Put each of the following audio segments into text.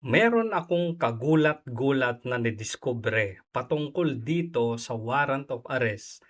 Meron akong kagulat-gulat na nadiskubre patungkol dito sa warrant of arrest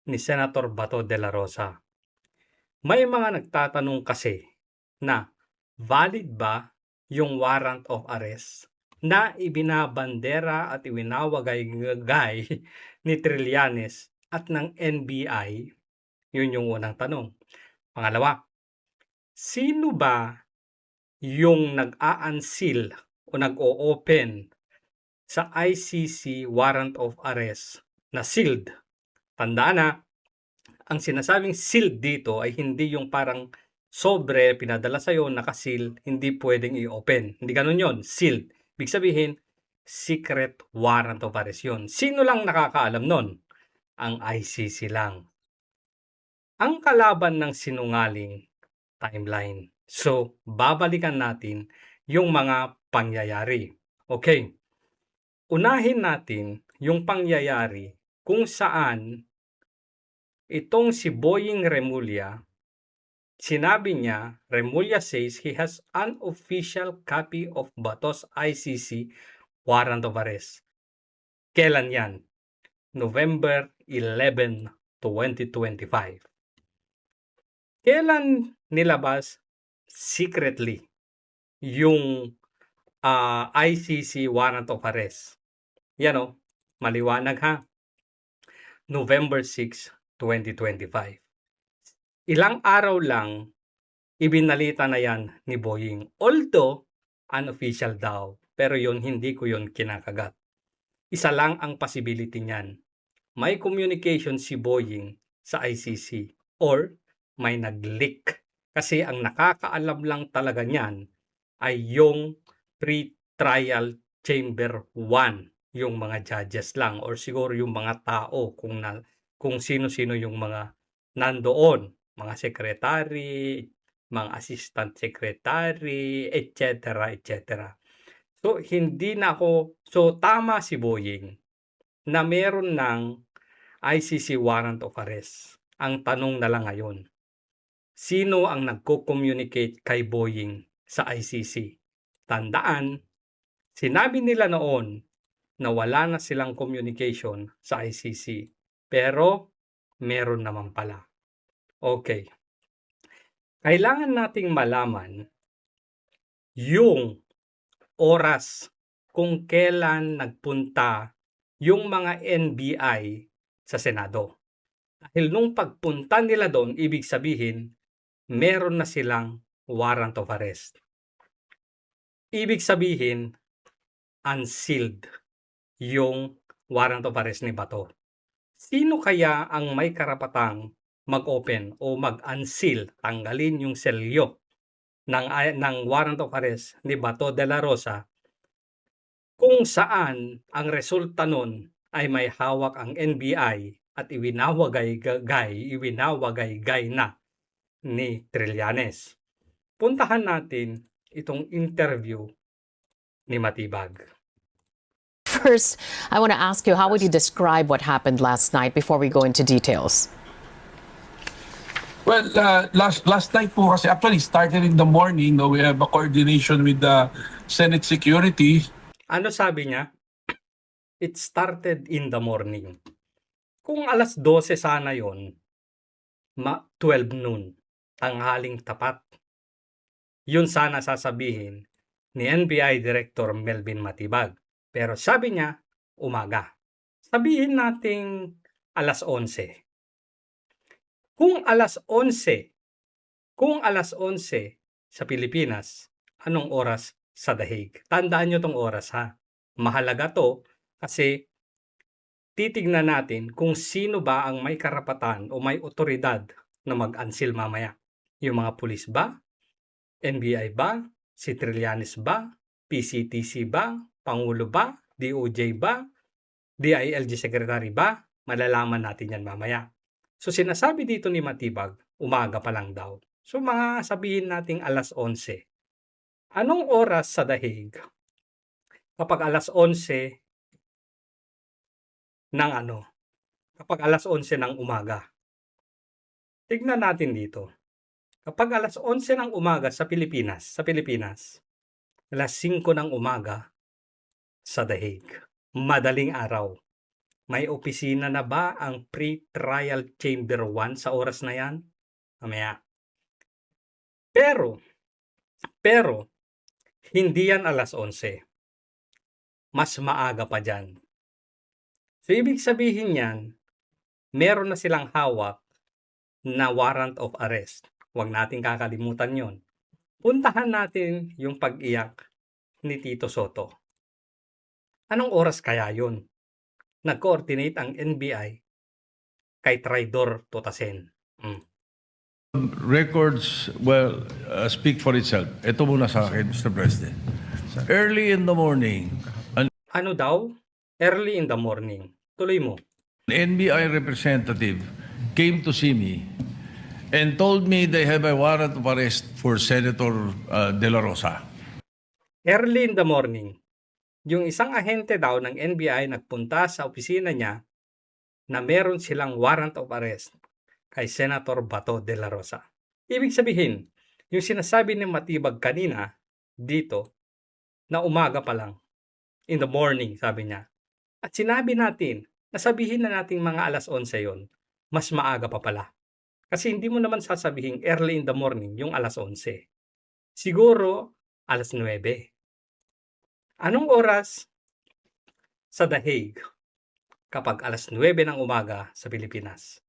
ni Senator Bato de la Rosa. May mga nagtatanong kasi na valid ba yung warrant of arrest na ibinabandera at iwinawagay ni Trillanes at ng NBI? Yun yung unang tanong. Pangalawa, sino ba yung nag-a-unseal o nag-o-open sa ICC warrant of arrest na sealed? Tandaan na, ang sinasabing sealed dito ay hindi yung parang sobre pinadala sa'yo, naka-seal, hindi pwedeng i-open. Hindi ganun yon, sealed. Ibig sabihin, secret warrant of arrest yun. Sino lang nakakaalam nun? Ang ICC lang. Ang kalaban ng sinungaling, timeline. So, babalikan natin yung mga pangyayari. Okay. Unahin natin yung pangyayari kung saan itong si Boying Remulla, sinabi niya, Remulla says he has an official copy of Bato's ICC warrant of arrest. Kailan yan? November 11, 2025. Kailan nilabas secretly yung ICC warrant of arrest? Yan o, maliwanag ha. November 6, 2025. Ilang araw lang, ibinalita na yan ni Boying. Although, unofficial daw. Pero yun, hindi ko yun kinakagat. Isa lang ang possibility niyan. May communication si Boying sa ICC or may nag-leak. Kasi ang nakakaalam lang talaga niyan ay yung pre-trial chamber 1, yung mga judges lang or siguro yung mga tao kung sino-sino yung mga nandoon, mga secretary, mga assistant secretary, etc., etc. So hindi na ako, so tama si Boying na meron ng ICC warrant of arrest. Ang tanong na lang ngayon, sino ang nagko-communicate kay Boying sa ICC? Tandaan, sinabi nila noon na wala na silang communication sa ICC. Pero meron naman pala. Okay. Kailangan nating malaman yung oras kung kailan nagpunta yung mga NBI sa Senado. Dahil nung pagpunta nila doon, ibig sabihin, meron na silang warrant of arrest. Ibig sabihin, unsealed yung warrant of arrest ni Bato. Sino kaya ang may karapatang mag-open o mag-unseal, tanggalin yung selyo ng warrant of arrest ni Bato de la Rosa kung saan ang resulta nun ay may hawak ang NBI at iwinawagay na ni Trillanes. Puntahan natin itong interview ni Matibag. First, I want to ask you, how would you describe what happened last night before we go into details? Well, last night po kasi actually started in the morning. No, we have a coordination with the Senate Security. Ano sabi niya? It started in the morning. Kung alas 12 sana yon, 12 noon, tanghaling tapat. Yun sana sasabihin ni NBI Director Melvin Matibag. Pero sabi niya, umaga. Sabihin nating alas 11. Kung alas 11 sa Pilipinas, anong oras sa The Hague? Tandaan nyo tong oras ha. Mahalaga to kasi titignan natin kung sino ba ang may karapatan o may otoridad na mag-unseal mamaya. Yung mga pulis ba? NBI ba? Si Trillanes ba? PCTC ba? Pangulo ba? DOJ ba? DILG Secretary ba? Malalaman natin yan mamaya. So sinasabi dito ni Matibag, umaga pa lang daw. So mga sabihin nating alas 11. Anong oras sa The Hague? Kapag alas 11 ng kapag alas 11 ng umaga. Tignan natin dito. Kapag alas 11 ng umaga sa Pilipinas, alas 5 ng umaga sa The Hague. Madaling araw. May opisina na ba ang pre-trial chamber 1 sa oras na yan? Mamaya. Pero, hindi yan alas 11. Mas maaga pa dyan. So, ibig sabihin yan, meron na silang hawak na warrant of arrest. Huwag natin kakalimutan yon. Puntahan natin yung pag-iyak ni Tito Soto. Anong oras kaya yun? Nag-coordinate ang NBI kay Traidor Totasen. Records, well, speak for itself. Ito muna sa akin, Mr. President. Early in the morning, an Ano daw? Early in the morning. Tuloy mo. NBI representative came to see me and told me they have a warrant of arrest for Senator De La Rosa. Early in the morning, yung isang ahente daw ng NBI nagpunta sa opisina niya na meron silang warrant of arrest kay Senator Bato de la Rosa. Ibig sabihin, yung sinasabi ni Matibag kanina dito na umaga pa lang, in the morning, sabi niya. At sinabi natin, nasabihin na natin mga alas 11 yon, mas maaga pa pala. Kasi hindi mo naman sasabihin early in the morning yung alas 11. Siguro alas 9. Anong oras sa The Hague kapag alas 9 ng umaga sa Pilipinas?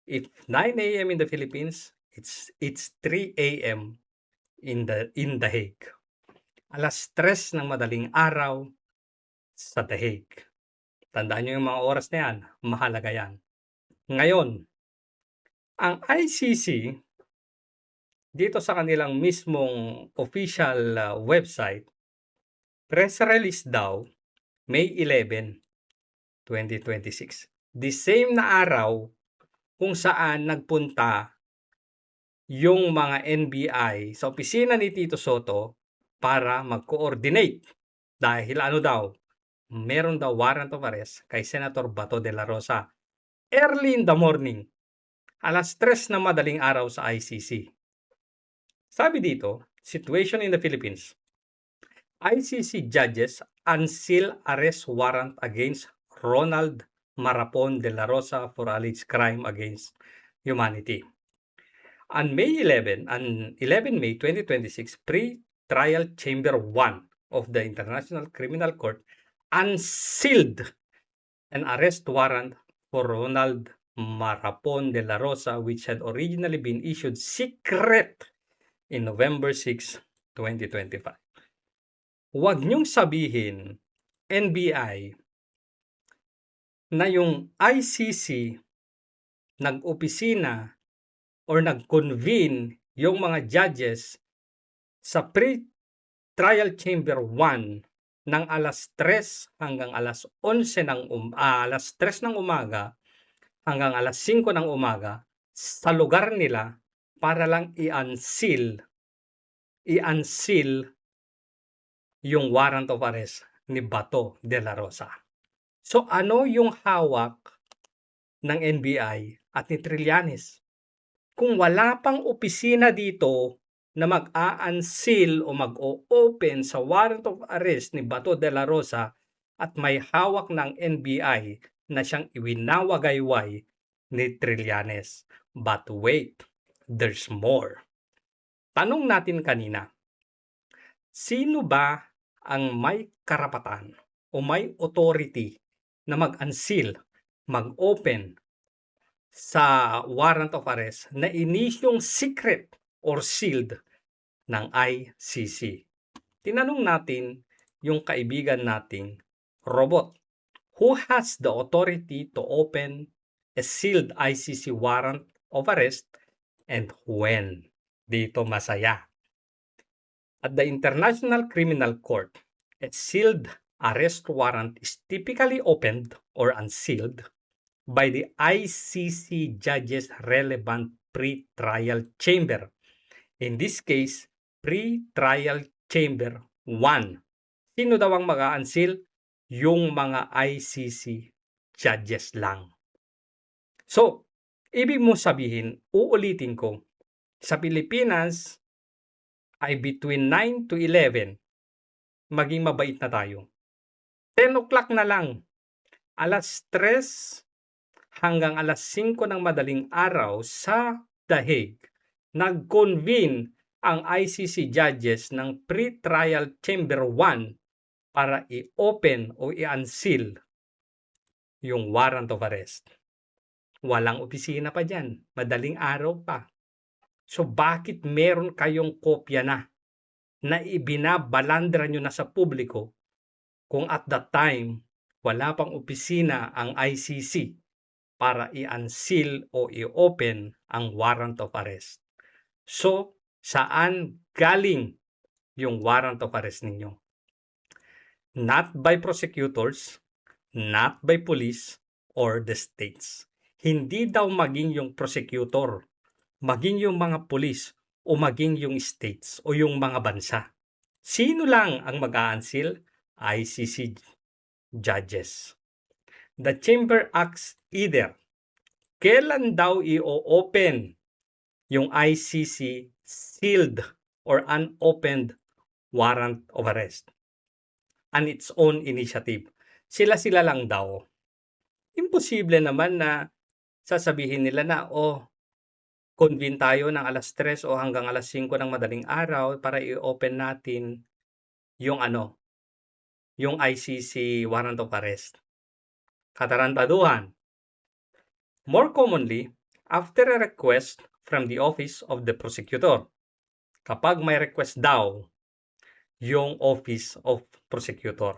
If 9 a.m. in the Philippines, it's 3 a.m. in the Hague. Alas 3 ng madaling araw sa The Hague. Tandaan nyo yung mga oras na yan, mahalaga yan. Ngayon, ang ICC, dito sa kanilang mismong official website, press release daw, May 11, 2026. The same na araw kung saan nagpunta yung mga NBI sa opisina ni Tito Soto para mag-coordinate. Dahil ano daw, meron daw warrant of arrest kay Senator Bato de la Rosa. Early in the morning, alas 3 na madaling araw sa ICC. Sabi dito, situation in the Philippines. ICC judges unseal arrest warrant against Ronald Marapon de la Rosa for alleged crime against humanity. On 11 May 2026, pre-trial chamber 1 of the International Criminal Court unsealed an arrest warrant for Ronald Marapon de la Rosa, which had originally been issued secret in November 6, 2025. Huwag niyong sabihin, NBI, na yung ICC nag-opisina or nag-convene yung mga judges sa pre-trial chamber 1 ng alas 3 hanggang alas 11 alas 3 ng umaga hanggang alas 5 ng umaga sa lugar nila para lang i-unseal yung warrant of arrest ni Bato de la Rosa. So ano yung hawak ng NBI at ni Trillanes? Kung wala pang opisina dito na mag-a-unseal o mag-o-open sa warrant of arrest ni Bato de la Rosa at may hawak ng NBI na siyang iwinawagayway ni Trillanes. But wait, there's more. Tanong natin kanina, sino ba ang may karapatan o may authority na mag-unseal, mag-open sa warrant of arrest na inisyong secret or sealed ng ICC? Tinanong natin yung kaibigan nating robot. Who has the authority to open a sealed ICC warrant of arrest and when? Dito masaya. At the International Criminal Court, a sealed arrest warrant is typically opened or unsealed by the ICC judge's relevant pre-trial chamber. In this case, pre-trial chamber 1. Sino daw ang mag-a-unseal? Yung mga ICC judges lang. So, ibig mo sabihin, uulitin ko, sa Pilipinas ay between 9 to 11 maging mabait na tayo. 10 o'clock na lang, alas 3 hanggang alas 5 ng madaling araw sa The Hague, nag-convene ang ICC judges ng Pre-Trial Chamber 1 para i-open o i-unseal yung warrant of arrest. Walang opisina pa dyan, madaling araw pa. So bakit meron kayong kopya na ibinabalandra nyo na sa publiko kung at that time wala pang opisina ang ICC para i-unseal o i-open ang warrant of arrest? So, saan galing yung warrant of arrest ninyo? Not by prosecutors, not by police, or the states. Hindi daw maging yung prosecutor, maging yung mga police, o maging yung states, o yung mga bansa. Sino lang ang mag-a-unseal? ICC judges. The Chamber asks either, kailan daw i-open yung ICC sealed or unopened warrant of arrest on its own initiative? Sila-sila lang daw. Imposible naman na sasabihin nila na, convene tayo ng alas 3 o hanggang alas 5 ng madaling araw para i-open natin yung yung ICC warrant of arrest. Katarantaduhan. More commonly, after a request from the office of the prosecutor. Kapag may request daw yung office of prosecutor.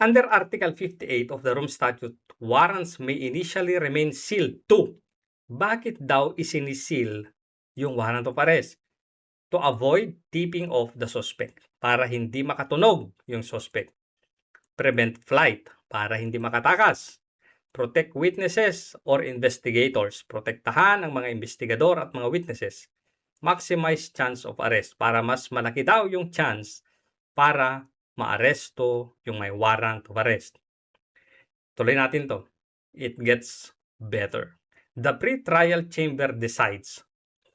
Under Article 58 of the Rome Statute, warrants may initially remain sealed too. Bakit daw isinisil yung warrant of arrest? To avoid tipping off the suspect, para hindi makatunog yung suspect. Prevent flight, para hindi makatakas. Protect witnesses or investigators, protektahan ang mga investigador at mga witnesses. Maximize chance of arrest, para mas malaki daw yung chance para maaresto yung may warrant of arrest. Tuloy natin to. It gets better. The pre-trial chamber decides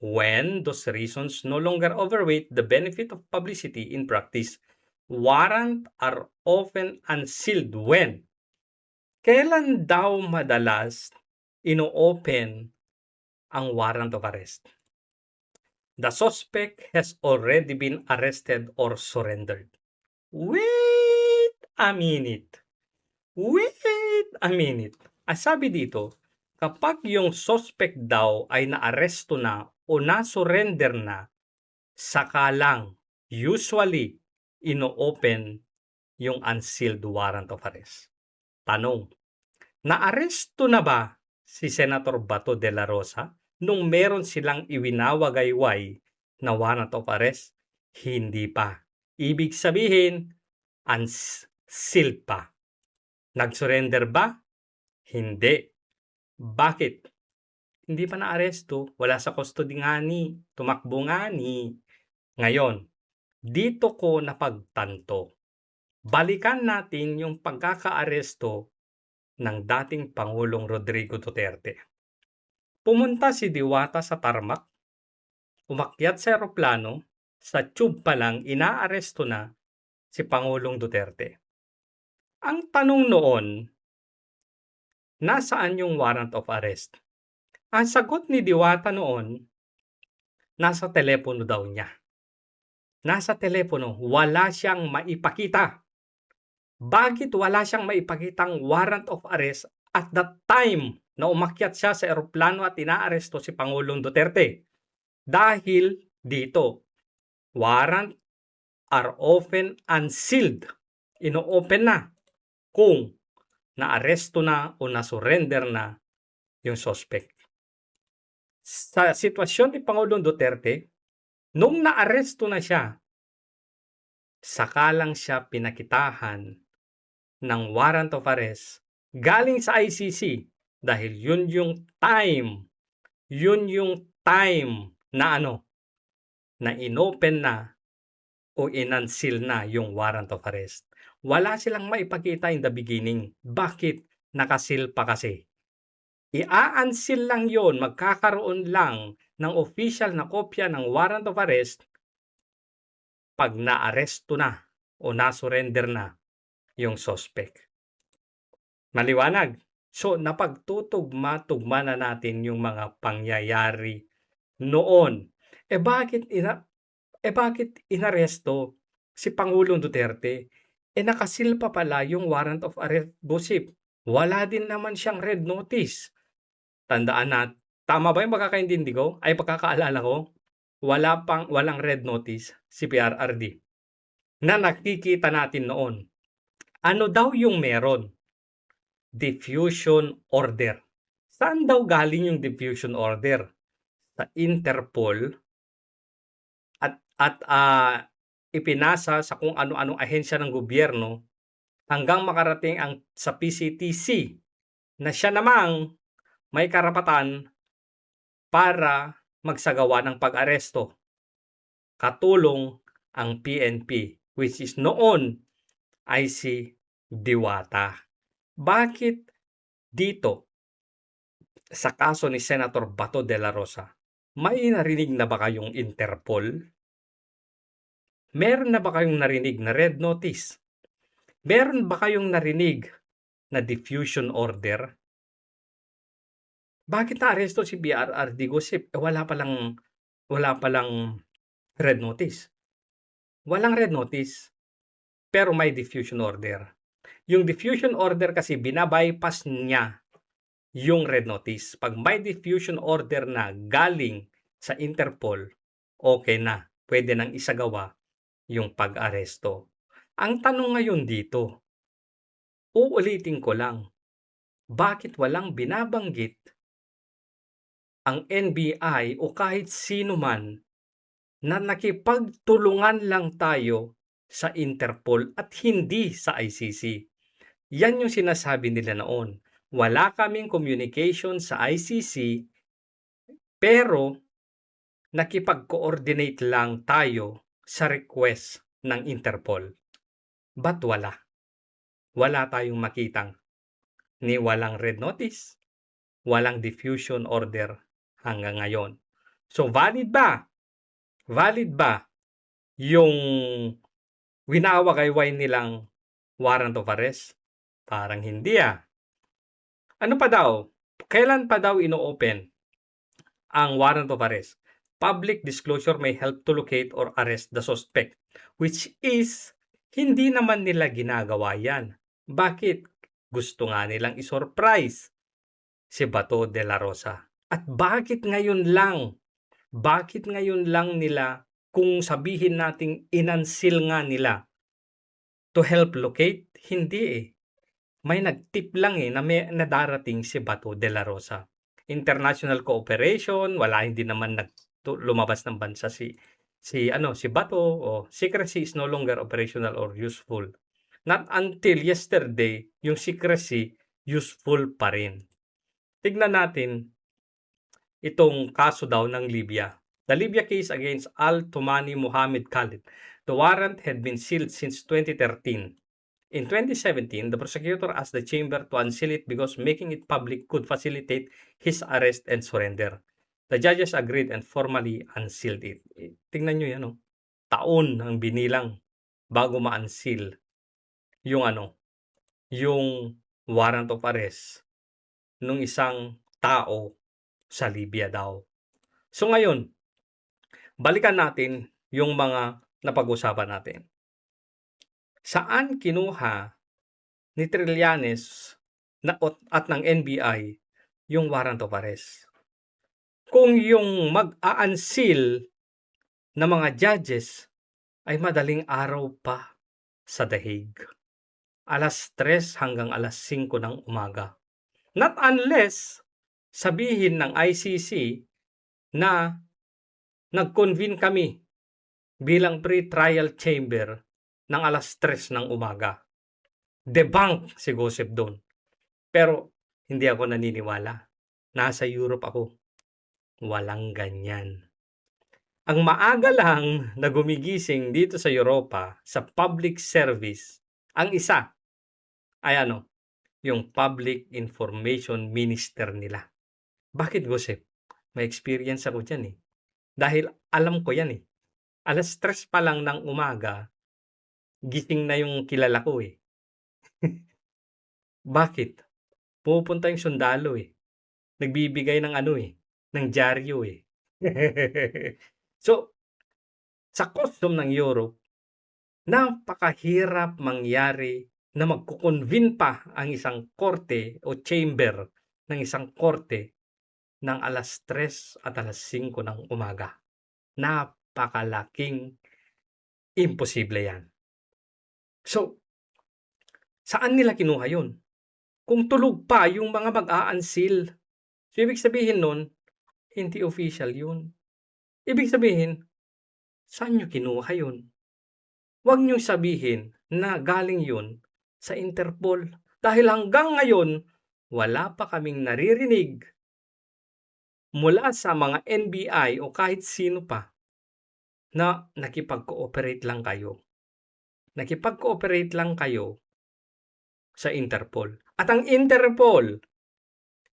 when those reasons no longer overweight the benefit of publicity in practice. Warrants are often unsealed when? Kailan daw madalas ino-open ang warrant of arrest? The suspect has already been arrested or surrendered. Wait a minute. Ang sabi dito, kapag yung suspect daw ay naaresto na o na-surrender na, saka lang usually ino-open yung unsealed warrant of arrest. Tanong, naaresto na ba si Senator Bato de la Rosa nung meron silang iwinawagayway na warrant of arrest? Hindi pa. Ibig sabihin, unsealed pa. Nag-surrender ba? Hindi. Bakit? Hindi pa naaresto, wala sa custody nga ni, tumakbo nga ni. Ngayon, dito ko napagtanto. Balikan natin yung pagkakaaresto ng dating Pangulong Rodrigo Duterte. Pumunta si Diwata sa tarmac, umakyat sa eroplano, sa tube pa lang inaaresto na si Pangulong Duterte. Ang tanong noon, nasaan yung warrant of arrest? Ang sagot ni Diwata noon, nasa telepono daw niya. Nasa telepono, wala siyang maipakita. Bakit wala siyang maipakitang warrant of arrest at that time na umakyat siya sa eroplano at inaaresto si Pangulong Duterte? Dahil dito, warrant are often unsealed. Ino-open na kung naaresto na o na-surrender na yung suspect. Sa sitwasyon ni Pangulong Duterte, nung naaresto na siya, saka lang siya pinakitahan ng warrant of arrest galing sa ICC dahil yun yung time na na inopen na o inunseal na yung warrant of arrest. Wala silang maipakita in the beginning. Bakit? Nakasil pa kasi. I-unseal lang yon, magkakaroon lang ng official na kopya ng warrant of arrest pag naaresto na o na-surrender na yung suspect. Maliwanag. So, napagtutugma-tugma na natin yung mga pangyayari noon. Bakit inaresto si Pangulong Duterte? Nakasil pa pala yung warrant of arrest, Gosip. Wala din naman siyang red notice. Tandaan na, tama ba yung pagkakaintindi ko? Ay, pagkakaalala ko, walang red notice si PRRD na nakikita natin noon. Ano daw yung meron? Diffusion order. Saan daw galing yung diffusion order? Sa Interpol at ipinasa sa kung ano-anong ahensya ng gobyerno hanggang makarating sa PCTC na siya namang may karapatan para magsagawa ng pag-aresto. Katulong ang PNP, which is noon ay si Diwata. Bakit dito sa kaso ni Senator Bato de la Rosa, may narinig na ba kayong Interpol? Meron na ba kayong narinig na red notice? Meron ba kayong narinig na diffusion order? Bakit na-aresto si PRRD, Gosip? Wala palang red notice. Walang red notice, pero may diffusion order. Yung diffusion order kasi binabypass niya yung red notice. Pag may diffusion order na galing sa Interpol, okay na. Pwede nang isagawa yung pag-aresto. Ang tanong ngayon dito, uulitin ko lang, bakit walang binabanggit ang NBI o kahit sino man na nakipagtulungan lang tayo sa Interpol at hindi sa ICC? Yan yung sinasabi nila noon. Wala kaming communication sa ICC, pero nakipag-coordinate lang tayo sa request ng Interpol. Ba't wala? Wala tayong makitang ni walang red notice, walang diffusion order hanggang ngayon. So, valid ba? Valid ba yung winawagayway nilang warrant of arrest? Parang hindi Ano pa daw? Kailan pa daw ino-open ang warrant of arrest? Public disclosure may help to locate or arrest the suspect, which is hindi naman nila ginagawa yan. Bakit? Gusto nga nilang isurprise si Bato de la Rosa. At bakit ngayon lang? Bakit ngayon lang nila kung sabihin nating inansil nga nila to help locate? Hindi May nagtip lang na darating si Bato de la Rosa. International cooperation, hindi naman lumabas ng bansa si Bato, o secrecy is no longer operational or useful. Not until yesterday, yung secrecy useful pa rin. Tignan natin itong kaso daw ng Libya. The Libya case against Al-Tumani Mohammed Khalid. The warrant had been sealed since 2013. In 2017, the prosecutor asked the chamber to unseal it because making it public could facilitate his arrest and surrender. The judges agreed and formally unsealed it. Tingnan nyo yan, taon ang binilang bago ma-unseal yung warrant of arrest ng isang tao sa Libya daw. So ngayon, balikan natin yung mga napag-usapan natin. Saan kinuha ni Trillanes at ng NBI yung warrant of arrest? Kung yung mag-a-unseal na mga judges ay madaling araw pa sa The Hague. 3:00 hanggang 5:00 ng umaga. Not unless sabihin ng ICC na nag-convene kami bilang pre-trial chamber ng 3:00 ng umaga. Debunk si Gosip doon. Pero hindi ako naniniwala. Nasa Europe ako. Walang ganyan. Ang maaga lang na gumigising dito sa Europa sa public service, ang isa ay yung Public Information Minister nila. Bakit, Gosip? May experience ako dyan Dahil alam ko yan 3:00 pa lang ng umaga, gising na yung kilala ko, eh. Bakit? Pumupunta yung sundalo, eh. Nagbibigay ng ano, eh, ng dyaryo, eh. So, sa custom ng Europe, napakahirap mangyari na magko-convene pa ang isang korte o chamber ng isang korte ng 3:00 at 5:00 ng umaga. Napakalaking imposible yan. So, saan nila kinuha yun? Kung tulog pa yung mga mag-a-unseal. So, ibig sabihin nun, hindi official yun. Ibig sabihin, saan nyo kinuha yun? Huwag nyo sabihin na galing yun sa Interpol. Dahil hanggang ngayon, wala pa kaming naririnig mula sa mga NBI o kahit sino pa na nakipag-cooperate lang kayo. Nakipag-cooperate lang kayo sa Interpol. At ang Interpol,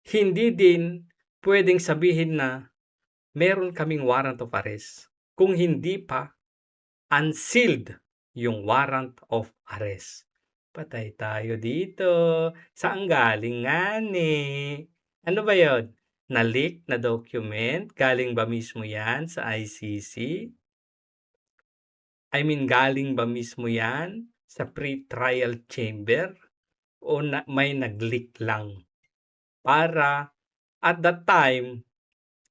hindi din pwedeng sabihin na meron kaming warrant of arrest kung hindi pa unsealed yung warrant of arrest. Patay tayo dito. Saan galing nga ni? Ano ba yun? Na-leak na document? Galing ba mismo yan sa ICC? I mean, galing ba mismo yan sa pre-trial chamber? O may nag-leak lang? Para at that time,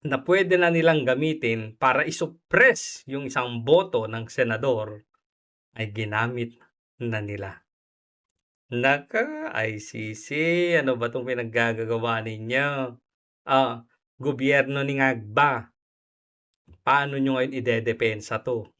na pwede na nilang gamitin para isuppress yung isang boto ng senador, ay ginamit na nila. Naka, ICC, ano ba itong pinaggagawa ninyo? Gobyerno ni Ngagba, paano nyo ngayon idedepensa to?